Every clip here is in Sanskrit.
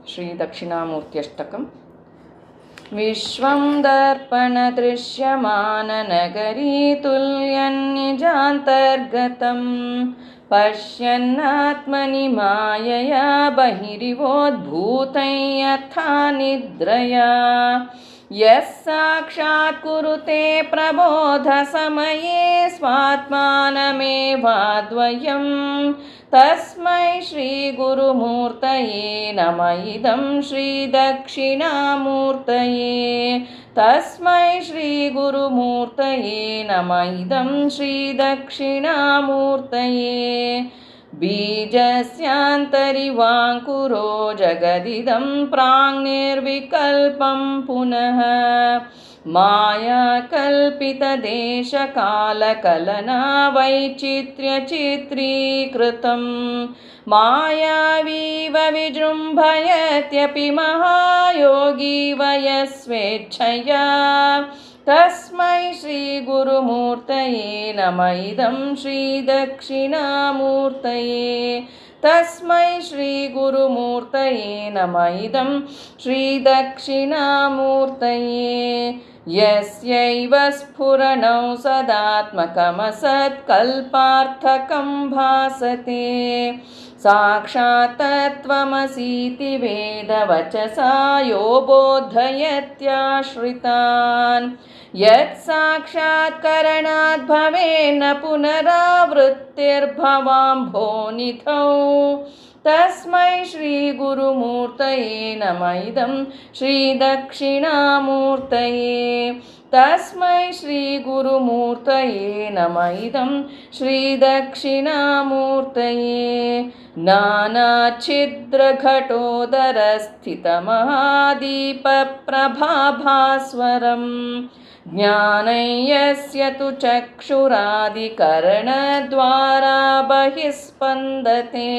श्रीदक्षिणामूर्त्यष्टकम्। विश्वं दर्पणदृश्यमाननगरी तुल्यन्निजान्तर्गतं पश्यन्नात्मनि मायया बहिरिवोद्भूतं यथा निद्रया। यः साक्षात् कुरुते प्रबोधसमये स्वात्मानमेवाद्वयं तस्मै श्रीगुरुमूर्तये नमः इदं श्रीदक्षिणामूर्तये। तस्मै श्रीगुरुमूर्तये नमः इदं श्रीदक्षिणामूर्तये। बीजस्यान्तरिवाङ्कुरो जगदिदं प्राङ्निर्विकल्पं पुनः मायाकल्पितदेशकालकलना वैचित्र्यचित्रीकृतं मायावीव विजृम्भयत्यपि महायोगी वयस्वेच्छया। तस्मै श्रीगुरुमूर्तये नमः इदं श्रीदक्षिणामूर्तये। तस्मै श्रीगुरुमूर्तये नमः इदं श्रीदक्षिणामूर्तये। यस्यैव स्फुरणौ सदात्मकमसत्कल्पार्थकं भासते साक्षात् तत्त्वमसीति वेदवचसा यो बोधयत्याश्रितान्। यत् साक्षात्करणात् भवेन्न पुनरावृत्तिर्भवाम्भोनिधौ तस्मै श्रीगुरुमूर्तये नमः इदं श्रीदक्षिणामूर्तये। तस्मै श्रीगुरुमूर्तये नमः इदं श्रीदक्षिणामूर्तये। नानाच्छिद्रघटोदरस्थितमहादीपप्रभाभास्वरं ज्ञानं यस्य तु चक्षुरादिकरणद्वारा बहिस्पन्दते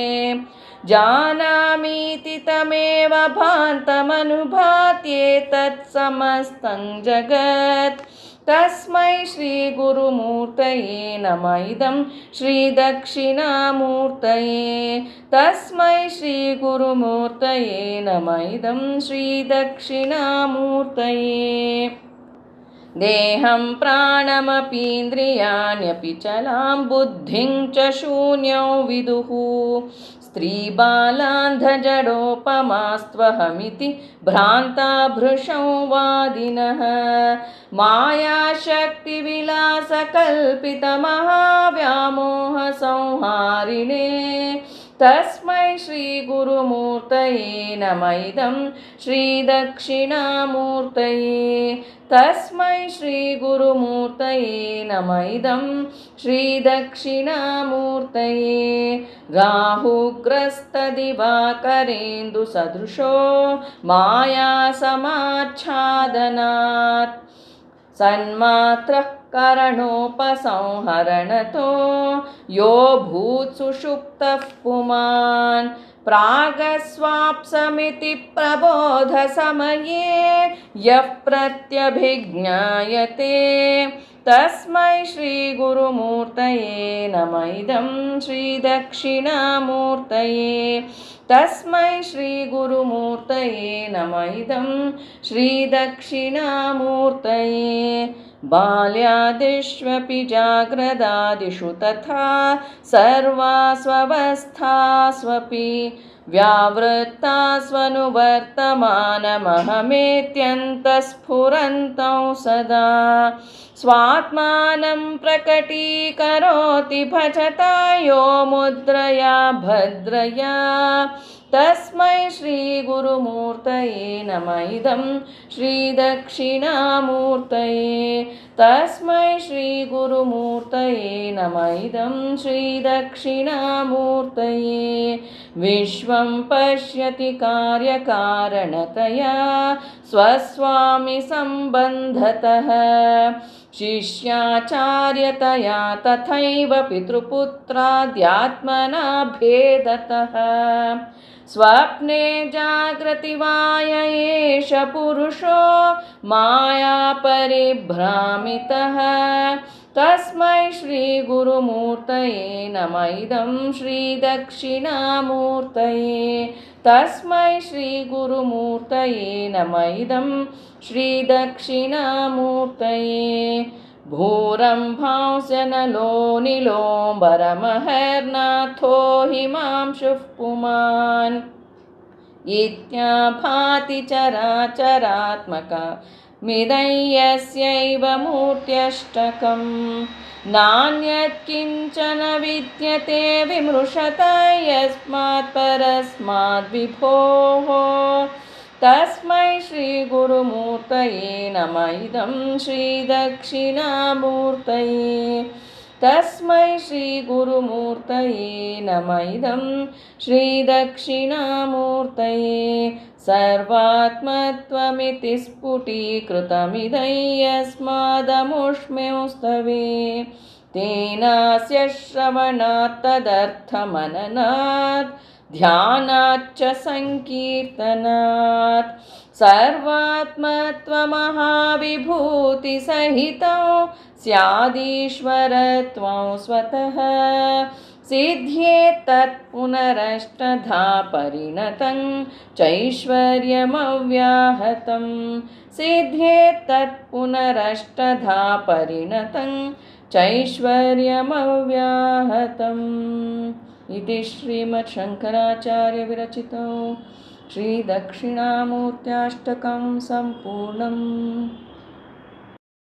जानामीति तमेव भान्तमनुभात्येतत् समस्तं जगत्। तस्मै श्रीगुरुमूर्तये नमः इदं श्रीदक्षिणामूर्तये। तस्मै श्रीगुरुमूर्तये नमः इदं श्रीदक्षिणामूर्तये। देहं प्राणमपीन्द्रियाण्यपि चलां बुद्धिं च शून्यौ विदुः स्त्रीबालान्धजडोपमास्त्वहमिति भ्रान्ता भृशं वादिनः मायाशक्तिविलासकल्पितमहाव्यामोहसंहारिणे। तस्मै श्रीगुरुमूर्तये नमः इदं श्रीदक्षिणामूर्तये। तस्मै श्रीगुरुमूर्तये नमः इदं श्रीदक्षिणामूर्तये। राहुग्रस्तदिवाकरेन्दुसदृशो मायासमाच्छादनात् सन्मात्रः करणोपसंहरणतो यो भूत्सुषुप्तः पुमान् प्रागस्वाप्समिति प्रबोधसमये यः प्रत्यभिज्ञायते तस्मै श्रीगुरुमूर्तये नमः इदं श्रीदक्षिणामूर्तये। तस्मै श्रीगुरुमूर्तये नमः इदं श्रीदक्षिणामूर्तये। बाल्यादिष्वपि जाग्रदादिषु तथा सर्वास्वस्थास्वपि व्यावृत्तास्वनुवर्तमानमहमेत्यन्तस्फुरन्तं सदा स्वात्मानं प्रकटीकरोति भजता यो मुद्रया भद्रया। तस्मै श्रीगुरुमूर्तये नमः इदं श्रीदक्षिणामूर्तये। तस्मै श्रीगुरुमूर्तये नमः इदं श्रीदक्षिणामूर्तये। विश्वं पश्यति कार्यकारणतया स्वस्वामि सम्बन्धतः शिष्याचार्यतया तथैव पितृपुत्राद्यात्मना भेदतः स्वप्ने जाग्रति वाय एष पुरुषो मायापरिभ्रामितः तस्मै श्री गुरुमूर्तये नमः इदं श्री दक्षिणामूर्तये तस्मै श्रीगुरुमूर्तये नमः इदं श्रीदक्षिणामूर्तये भूरम्भांसनलो नीलोऽम्बरमहर्नाथो हिमांशुः पुमान् इत्याभाति चराचरात्मकमिदं यस्यैव मूर्त्यष्टकम् नान्यत्किञ्चन विद्यते विमृशत यस्मात् परस्माद्विभोः तस्मै श्रीगुरुमूर्तये नमः इदं श्रीदक्षिणामूर्तये तस्मै श्रीगुरुमूर्तये नमः इदं श्रीदक्षिणामूर्तये सर्वात्मत्वमिति स्फुटीकृतमिदं यस्मादमुष्म्यौस्तवे तेनास्य श्रवणात् तदर्थमननात् ध्यानाच्च संकीर्तनात् सर्वात्मत्वमहाविभूतिसहितं स्यादीश्वरत्वं स्वतः सिद्ध्येत्तत्पुनरष्टधा परिणतं चैश्वर्यमव्याहतं सिद्ध्येत्तत्पुनरष्टधा परिणतं चैश्वर्यमव्याहतम् इति श्रीमच्छङ्कराचार्यविरचितं श्रीदक्षिणामूर्त्याष्टकं सम्पूर्णम्।